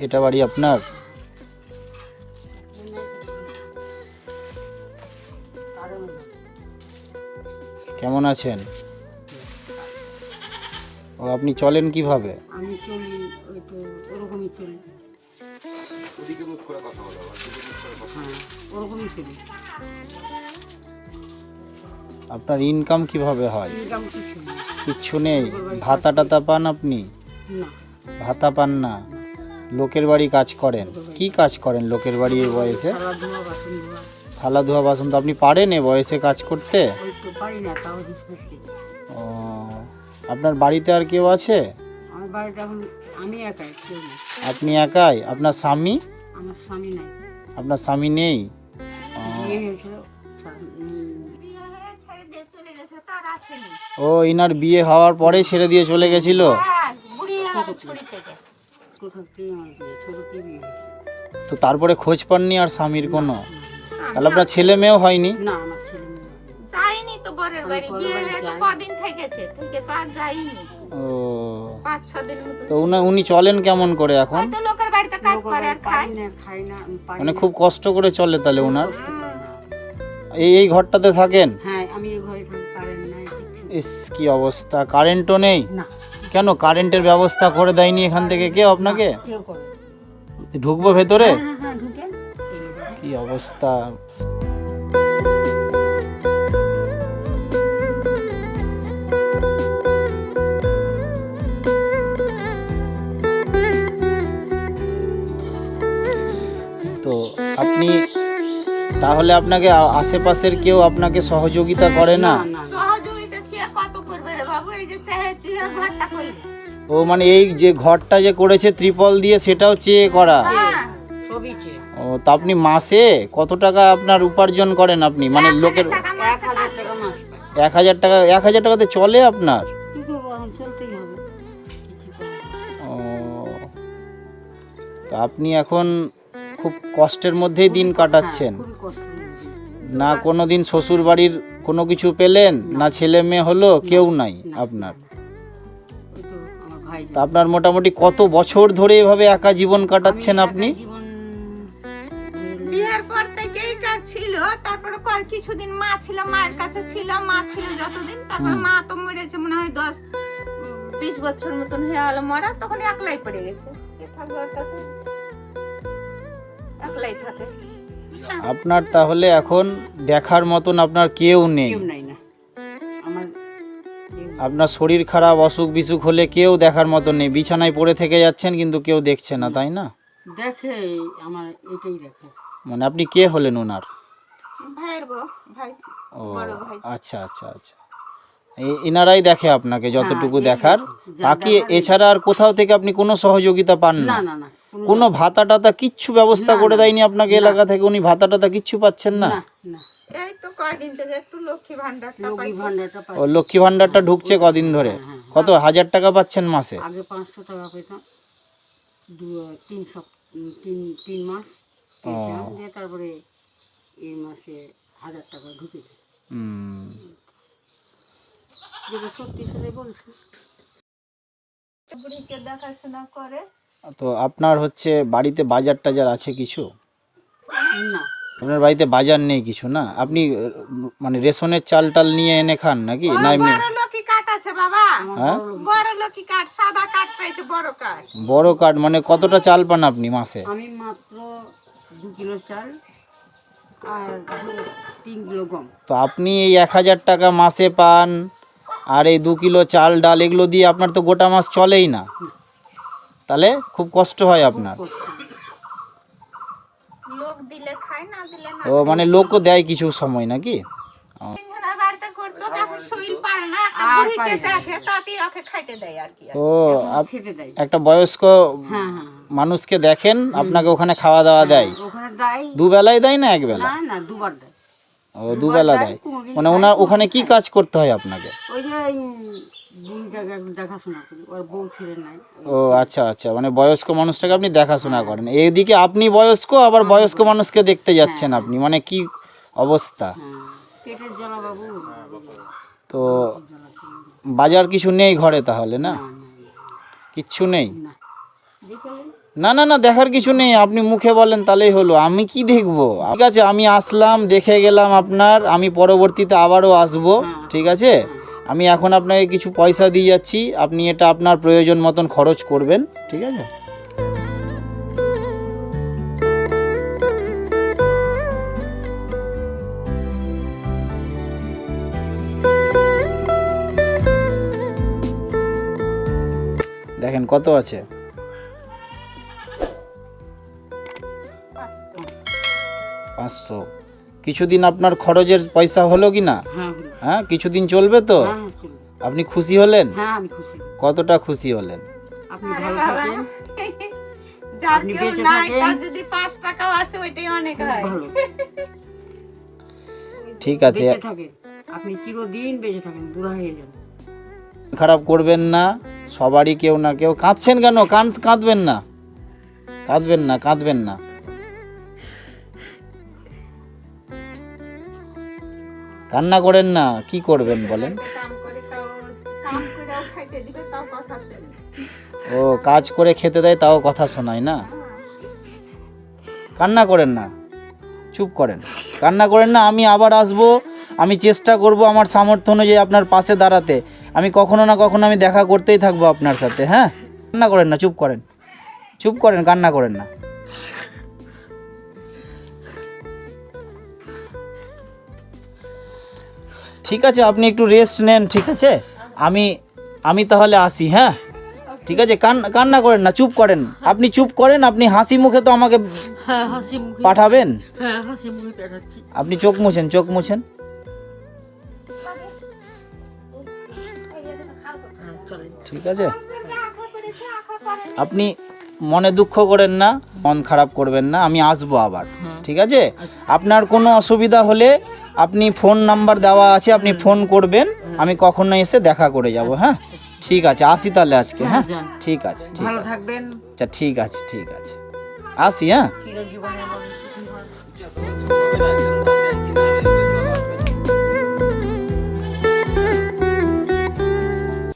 এটা বাড়ি আপনার? কেমন আছেন? ও আপনি চলেন কিভাবে? আমি চলি ওই তো ওরকমই চলি। হ্যাঁ, ওরকমই চলি। আপনার ইনকাম কিভাবে হয়? ইনকাম কিছু না। কিচ্ছু নেই? ভাতা টাতা পান আপনি? না, ভাতা পান না? লোকের বাড়ি কাজ করেন? কি কাজ করেন লোকের বাড়ি এই বয়সে? খেলাধুলা বাসন ধোয়া। থালা ধোয়া বাসন তো আপনি পারেন এ বয়সে কাজ করতে? ওই তো পারি না, তাও হিসেবে। ও আপনার বাড়িতে আর কেউ আছে? আমার বাড়িতে এখন আমি একাই, কেউ নেই। আপনি একাই? আপনার স্বামী? আমার স্বামী নাই। আপনার স্বামী নেই? ও, বিয়ে হয়েছিল। ও ইনার বিয়ে হওয়ার পরে ছেড়ে দিয়ে চলে গেছিল? কোথাতেই আমার বিয়ে, ছোটতেই বিয়ে হয়েছে। তো তারপরে খোঁজ পাননি আর স্বামীর কোনো? তাহলে আপনার ছেলে মেয়েও হয়নি? না, আমার ছেলে মেয়ে নেই। যাইনি তো বরের বাড়ি, বিয়ে হয়ে তো কদিন থেকেছে, থেকে তো আর যাইনি। ও 5-6 দিন মতো। তো উনি চলেন কেমন করে এখন? হয়তো লোকের বাড়িতে কাজ করে আর খায়। পারি না, খাই না, আমি পারি মানে না। খুব কষ্ট করে চলে তাহলে ওনার? কষ্ট করি না। এই ঘরটাতে থাকেন? হ্যাঁ, আমি এই ঘরে থাকি, কারেন্ট নাই, কিচ্ছু নেই। ইস কি অবস্থা, কারেন্টও নেই? না, কেন কারেন্টের ব্যবস্থা করে দেয়নি এখান থেকে কেউ আপনাকে? কেউ করে। ঢুকবো ভেতরে? হ্যাঁ, হ্যাঁ, ঢুকেন। এই যে ঢুকেন। কি অবস্থা। তো আপনি তাহলে আপনাকে আশেপাশের কেউ আপনাকে সহযোগিতা করে না? না, না, না। সহযোগিতা কি আর কত করবে রে বাবু, এই যে চাহে চুয়ে ঘরটা করবে। ও মানে এই যে ঘরটা যে করেছে ত্রিপল দিয়ে সেটাও চেয়ে করা? হ্যাঁ, সবই চেয়ে। ও তা আপনি মাসে কত টাকা আপনার উপার্জন করেন আপনি? মানে লোকের 1000 টাকা মাস পাই। 1000 টাকা? 1000 টাকাতে চলে আপনার? কি করবো, এখন চলতেই হবে, কিছু করার নেই। ও তা আপনি এখন খুব কষ্টের মধ্যেই দিন কাটাচ্ছেন? খুবই কষ্ট হয়েছে। না কোনো দিন শ্বশুর বাড়ির কোনো কিছু পেলেন না? ছেলে মেয়ে হলো কেউ নাই আপনার? ওই তো আমার ভাই তা আপনার মোটামুটি কত বছর ধরে এভাবে একা জীবন কাটাচ্ছেন আপনি? জীবন বিয়ের পর থেকেই কার ছিল, তারপরে কিছুদিন মা ছিল, মায়ের কাছে ছিল, মা ছিল যতদিন, তারপর মা তো মরেছে মনে হয় 10-20 বছর মতন হয়ে গেল মরা, তখন একলাই পড়ে গেছে। কে থাকবে ওর কাছে? একলাই থাকে। আপনার তাহলে এখন দেখার মতন আপনার কেউ নেই? কেউ নাই না আমার, কেউ নেই। আপনার শরীর খারাপ অসুখ বিসুখ হলে কেউ দেখার মতন নেই, বিছানায় পড়ে থেকে যাচ্ছেন কিন্তু কেউ দেখছে না, তাই না? দেখে আমার, এটাই দেখে। মানে আপনি কে হলেন ওনার? ভাইয়ের বউ, ভাই, ও বড় ভাই। আচ্ছা আচ্ছা আচ্ছা, এনারাই দেখে আপনাকে যতটুকু হ্যাঁ, এই দেখার? যা বাকি দেখার এই। এছাড়া আর কোথাও থেকে আপনি কোনো সহযোগিতা পান না, না? না, না, কোনো ভাতা টাতা কিচ্ছু ব্যবস্থা না, করে না, দেয়নি আপনাকে না। এলাকা থেকে? উনি ভাতা টাতা কিচ্ছু পাচ্ছেন না? না, না, এই তো কয়দিন থেকে একটু লক্ষ্মী ভান্ডারটা লক্ষ্মী পাইছি। ভান্ডারটা পাই। ও লক্ষ্মী ভান্ডারটা ঢুকছে কদিন ধরে? হ্যাঁ, হ্যাঁ। কত 1000 টাকা পাচ্ছেন মাসে? আগে 500 টাকা পেতাম, 3 মাস পেয়েছিলাম, দিয়ে তারপরে এই মাসে 1000 টাকা ঢুকেছে, হুম, যেটা সত্যি সেটাই বলছে। বুড়িকে দেখাশোনা করে। তো আপনার হচ্ছে বাড়িতে বাজার টাজার আছে কিছু? না, আপনার বাড়িতে বাজার নেই কিছু না? আপনি মানে রেশনের চাল টাল নিয়ে এনে খান নাকি না এমনি? বড় লোকই কাঠ আছে বাবা, হ্যাঁ বড় লোকই কাঠ, সাদা কাঠ পেয়েছে, বড় কাঠ। বড় কার্ড মানে কতটা চাল পান আপনি মাসে? আমি মাত্র 2 কিলো চাল আর 3 কিলো গম। তো আপনি এই 1000 টাকা মাসে পান আর এই 2 কিলো চাল ডাল এগুলো দিয়ে আপনার তো গোটা মাস চলেই না, তাহলে খুব কষ্ট হয় আপনার। কষ্ট। লোক দিলে খায়, না দিলে না। ও মানে লোকও দেয় কিছু সময় নাকি? তিনজনের বাড়িতে করতো, যখন শরীর পারে না একটা আর বুড়িকে পারে না। দেখে, তাতেই ওকে খাইতে দেয় আর কি। ও খেতে দেয়। একটা বয়স্ক হ্যাঁ, হ্যাঁ, মানুষকে দেখেন আপনাকে ওখানে খাওয়া দাওয়া দেয়? ওখানে দেয়। দুবেলায় দেয় না একবেলা? না, না, 2 বার দেয়। ও দুবেলা দেয়। কোনোদিন মানে ওনার ওখানে কি কাজ করতে হয় আপনাকে? ওই যে বুড়িটাকে দেখাশোনা করি, ওর বউ ছেলে নাই। ও আচ্ছা আচ্ছা, মানে বয়স্ক মানুষটাকে আপনি দেখাশোনা করেন, এইদিকে আপনি বয়স্ক আবার বয়স্ক মানুষকে দেখতে যাচ্ছেন আপনি, মানে কি অবস্থা। হ্যাঁ, পেটের জ্বালা বাবু। তো বাজার কিছু নেই ঘরে তাহলে না? না, না, কিচ্ছু নেই? না, বিকেলে না না না, দেখার কিছু নেই, আপনি মুখে বলেন তাহলেই হলো, আমি কি দেখবো? ঠিক আছে, আমি আসলাম, দেখে গেলাম আপনার, আমি পরবর্তীতে আবারও আসবো, ঠিক আছে? আমি এখন আপনাকে কিছু পয়সা দিয়ে যাচ্ছি, আপনি এটা আপনার প্রয়োজন মতন খরচ করবেন, ঠিক আছে? দেখেন কত আছে, 500। কিছুদিন আপনার খরচের পয়সা হলো কি না? হ্যাঁ হলো। হ্যাঁ, কিছুদিন চলবে তো? হ্যাঁ হ্যাঁ, চলবে। আপনি খুশি হলেন? হ্যাঁ আমি খুশি। কতটা খুশি হলেন? আপনি আরে ভালো বাবা, থাকেন। যার আপনি কেউ বেঁচে নাই থাকেন। তার যদি 5 টাকাও আসে ওইটাই অনেক হয়। ভালো ঠিক আছে, বেঁচে থাকেন, আপনি চিরদিন বেঁচে থাকেন, বুড়া হয়ে যান। খারাপ করবেন না, সবারই কেউ না কেউ। কাঁদছেন কেন? কাঁদবেন না, কাঁদবেন না, কাঁদবেন না। কান্না করেন না, কি করবেন বলেন? কাম করে তাও কাম করেও খাইতে দিবে তাও কথা শুনে। ও, কাজ করে খেতে দেয় তাও কথা শোনায় না? কান্না করেন না, চুপ করেন, কান্না করেন না। আমি আবার আসবো, আমি চেষ্টা করব আমার সামর্থ্য অনুযায়ী আপনার পাশে দাঁড়াতে। আমি কখনো না কখনো আমি দেখা করতেই থাকবো আপনার সাথে, হ্যাঁ? কান্না করেন না, চুপ করেন, চুপ করেন, কান্না করেন না। ঠিক আছে, আপনি একটু রেস্ট নেন, ঠিক আছে? আমি তাহলে আসি, হ্যাঁ? ঠিক আছে, কান্না করেন না, চুপ করেন, আপনি চুপ করেন। আপনি হাসি মুখে তো আমাকে হ্যাঁ হাসি মুখে, পাঠাবেন। হ্যাঁ হাসি মুখে পাঠাচ্ছি। আপনি চোখ মুছেন, চোখ মুছেন। হ্যাঁ চলেন। ঠিক আছে, আপনি মনে দুঃখ করেন না, মন খারাপ করবেন না, আমি আসবো আবার, ঠিক আছে? আপনার কোনো অসুবিধা হলে আপনি ফোন নাম্বার দেওয়া আছে, আপনি ফোন করবেন, আমি কখনো এসে দেখা করে যাব, হ্যাঁ? ঠিক আছে, আসি তাহলে আজকে, হ্যাঁ? যান। ঠিক আছে, ঠিক ভালো আছে, থাকবেন, আচ্ছা ঠিক আছে, ঠিক আছে, আসি, হ্যাঁ? চিরজীবনের মধ্যে সুখী হন।